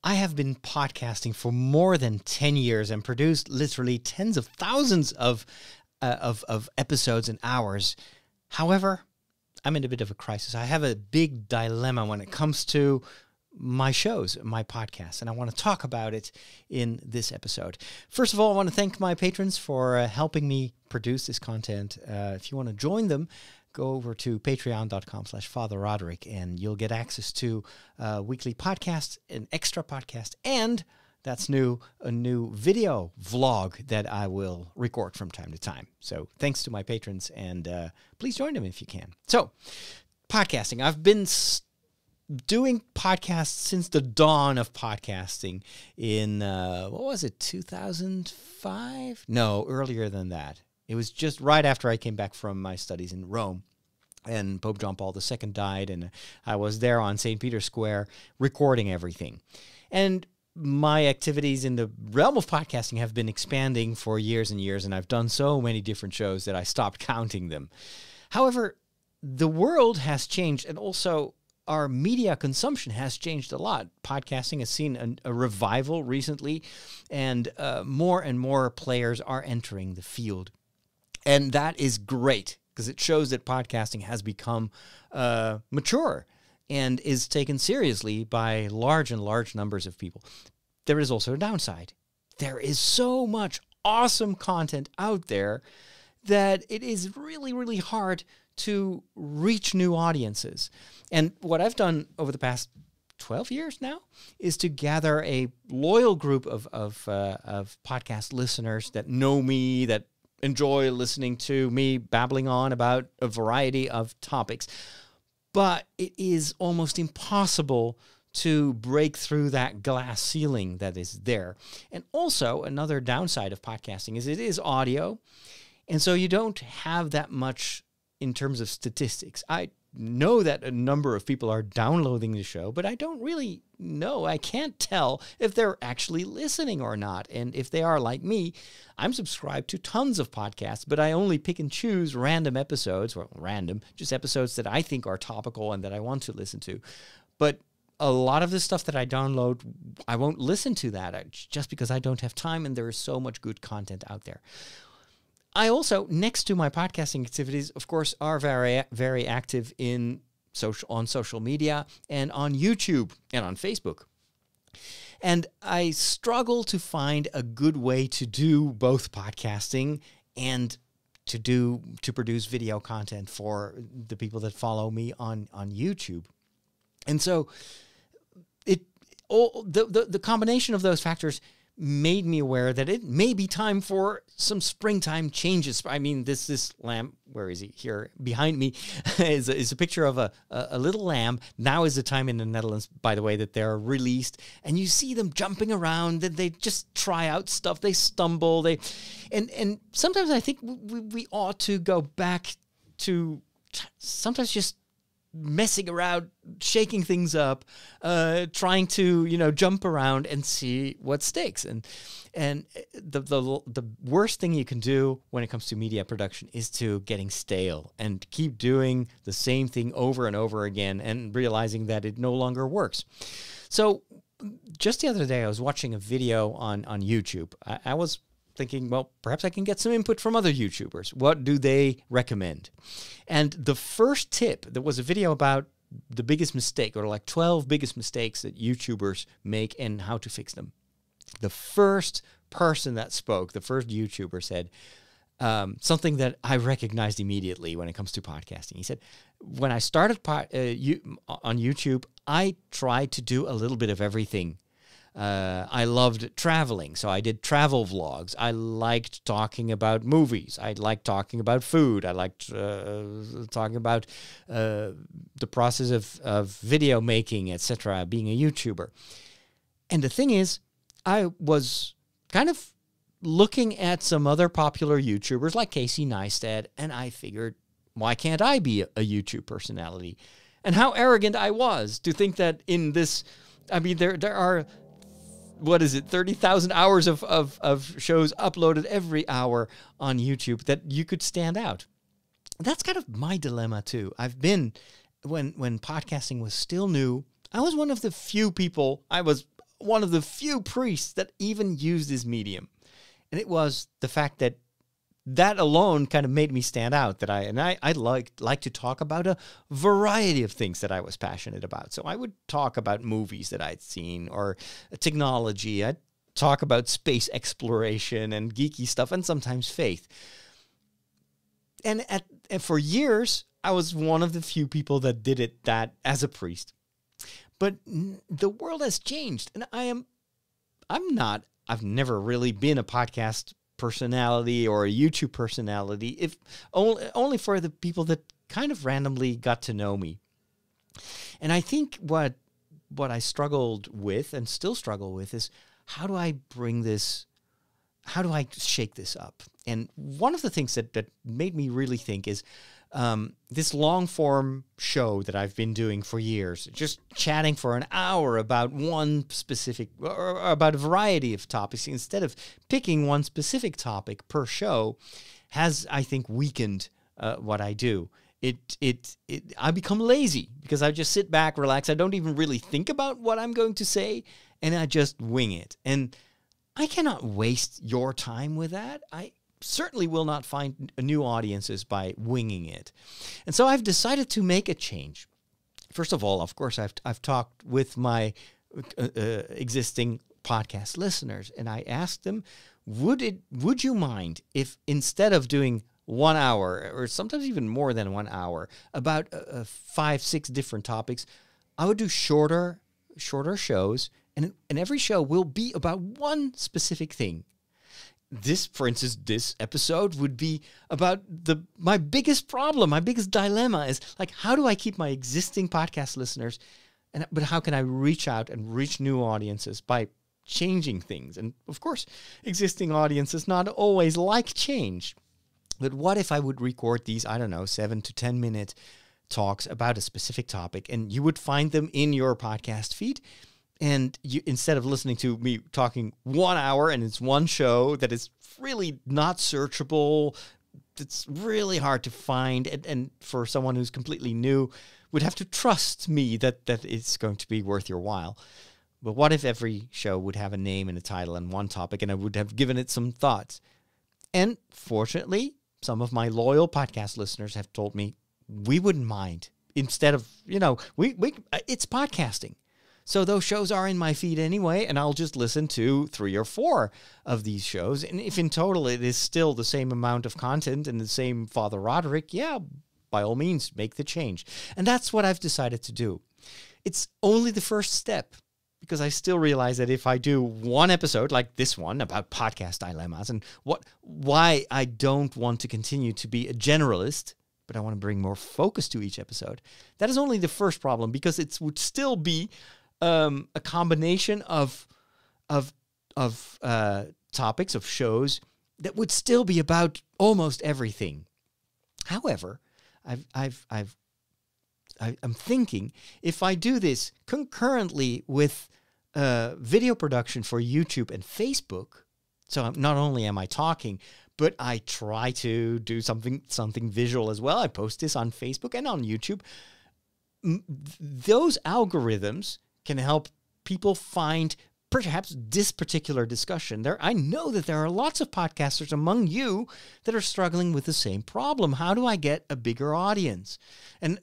I have been podcasting for more than 10 years and produced literally tens of thousands of episodes and hours. However, I'm in a bit of a crisis. I have a big dilemma when it comes to my shows, my podcasts, and I want to talk about it in this episode. First of all, I want to thank my patrons for helping me produce this content. If you want to join them, go over to patreon.com/Father Roderick, and you'll get access to weekly podcasts, an extra podcast, and that's a new video vlog that I will record from time to time. So thanks to my patrons, and please join them if you can. So, podcasting. I've been doing podcasts since the dawn of podcasting in, 2005? No, earlier than that. It was just right after I came back from my studies in Rome, and Pope John Paul II died, and I was there on St. Peter's Square recording everything. And my activities in the realm of podcasting have been expanding for years and years, and I've done so many different shows that I stopped counting them. However, the world has changed, and also our media consumption has changed a lot. Podcasting has seen a revival recently, and more and more players are entering the field. And that is great, because it shows that podcasting has become mature and is taken seriously by large numbers of people. There is also a downside. There is so much awesome content out there that it is really, really hard to reach new audiences. And what I've done over the past 12 years now is to gather a loyal group of podcast listeners that know me, that enjoy listening to me babbling on about a variety of topics. But it is almost impossible to break through that glass ceiling that is there. And also, another downside of podcasting is it is audio, and so you don't have that much in terms of statistics. I know that a number of people are downloading the show, but I don't really know. I can't tell if they're actually listening or not. And if they are like me, I'm subscribed to tons of podcasts, but I only pick and choose random episodes, just episodes that I think are topical and that I want to listen to. But a lot of the stuff that I download, I won't listen to that just because I don't have time, and there is so much good content out there. I also, next to my podcasting activities, of course, are very, very active on social media and on YouTube and on Facebook. And I struggle to find a good way to do both podcasting and to produce video content for the people that follow me on YouTube. And so the combination of those factors made me aware that it may be time for some springtime changes. I mean, this lamb, where is he? Here behind me is a picture of a little lamb. Now is the time in the Netherlands, by the way, that they're released, and you see them jumping around. That they just try out stuff. They stumble. And sometimes I think we ought to go back to sometimes just messing around, shaking things up, trying to, jump around and see what sticks. And the worst thing you can do when it comes to media production is to getting stale and keep doing the same thing over and over again and realizing that it no longer works. So just the other day, I was watching a video on YouTube. I was thinking, well, perhaps I can get some input from other YouTubers. What do they recommend? And the first tip, there was a video about the biggest mistake, or like 12 biggest mistakes that YouTubers make and how to fix them. The first person that spoke, the first YouTuber, said something that I recognized immediately when it comes to podcasting. He said, when I started on YouTube, I tried to do a little bit of everything. I loved traveling, so I did travel vlogs. I liked talking about movies. I liked talking about food. I liked talking about the process of video making, etc., being a YouTuber. And the thing is, I was kind of looking at some other popular YouTubers like Casey Neistat, and I figured, why can't I be a YouTube personality? And how arrogant I was to think that in this, I mean, there are 30,000 hours of shows uploaded every hour on YouTube that you could stand out. That's kind of my dilemma too. I've been, when podcasting was still new, I was one of the few people, I was one of the few priests that even used this medium. And it was the fact that that alone kind of made me stand out, that I like to talk about a variety of things that I was passionate about. So I would talk about movies that I'd seen or technology. I'd talk about space exploration and geeky stuff and sometimes faith. And for years, I was one of the few people that did that as a priest. But the world has changed, and I've never really been a podcast personality or a YouTube personality, if only for the people that kind of randomly got to know me. And I think what I struggled with and still struggle with is, how do I shake this up? And one of the things that made me really think is this long-form show that I've been doing for years, just chatting for an hour about one specific, or about a variety of topics, instead of picking one specific topic per show, has, I think, weakened what I do. I become lazy because I just sit back, relax. I don't even really think about what I'm going to say, and I just wing it. And I cannot waste your time with that. I certainly will not find new audiences by winging it. And so I've decided to make a change. First of all, of course, I've talked with my existing podcast listeners, and I asked them, would you mind if instead of doing 1 hour, or sometimes even more than 1 hour, about 5-6 different topics, I would do shorter shows, and every show will be about one specific thing. For instance, this episode would be about my biggest problem, my biggest dilemma is, like, how do I keep my existing podcast listeners, but how can I reach out and reach new audiences by changing things? And of course, existing audiences not always like change. But what if I would record these, 7 to 10 minute talks about a specific topic, and you would find them in your podcast feed? And you, instead of listening to me talking 1 hour, and it's one show that is really not searchable, it's really hard to find, and for someone who's completely new, would have to trust me that it's going to be worth your while. But what if every show would have a name and a title and one topic, and I would have given it some thoughts? And fortunately, some of my loyal podcast listeners have told me, we wouldn't mind. Instead of, it's podcasting. So those shows are in my feed anyway, and I'll just listen to 3 or 4 of these shows. And if in total it is still the same amount of content and the same Father Roderick, yeah, by all means, make the change. And that's what I've decided to do. It's only the first step, because I still realize that if I do one episode like this one about podcast dilemmas and why I don't want to continue to be a generalist, but I want to bring more focus to each episode, that is only the first problem, because it would still be a combination of topics, of shows that would still be about almost everything. However, I'm thinking, if I do this concurrently with video production for YouTube and Facebook, so not only am I talking, but I try to do something visual as well. I post this on Facebook and on YouTube. Those algorithms can help people find perhaps this particular discussion. I know that there are lots of podcasters among you that are struggling with the same problem. How do I get a bigger audience? And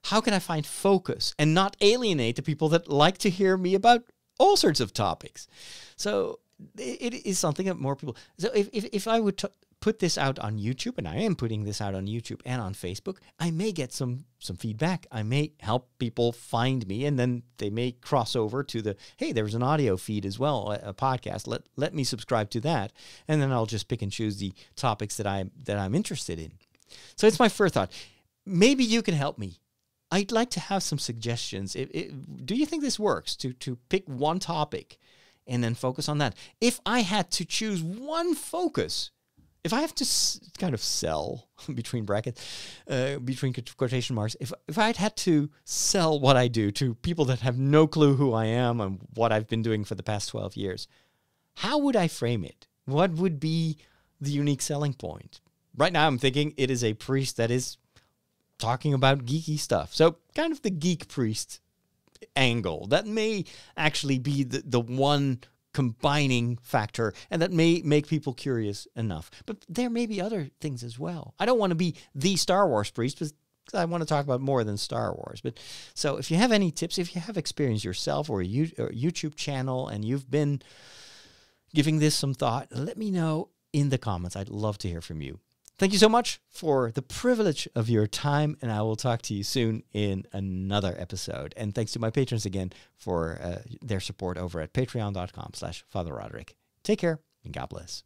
how can I find focus and not alienate the people that like to hear me about all sorts of topics? So it is something that more people... So if I would put this out on YouTube, and I am putting this out on YouTube and on Facebook, I may get some feedback. I may help people find me, and then they may cross over to hey, there's an audio feed as well, a podcast. Let me subscribe to that, and then I'll just pick and choose the topics that I'm interested in. So it's my first thought. Maybe you can help me. I'd like to have some suggestions. Do you think this works, to pick one topic and then focus on that? If I had to choose one focus, if I have to kind of sell, between brackets, between quotation marks, if I'd had to sell what I do to people that have no clue who I am and what I've been doing for the past 12 years, how would I frame it? What would be the unique selling point? Right now I'm thinking it is a priest that is talking about geeky stuff. So kind of the geek priest. angle. That may actually be the one combining factor, and that may make people curious enough. But there may be other things as well. I don't want to be the Star Wars priest, because I want to talk about more than Star Wars. But so if you have any tips, if you have experience yourself or a YouTube channel and you've been giving this some thought, let me know in the comments. I'd love to hear from you. Thank you so much for the privilege of your time, and I will talk to you soon in another episode. And thanks to my patrons again for their support over at patreon.com/Father Roderick. Take care, and God bless.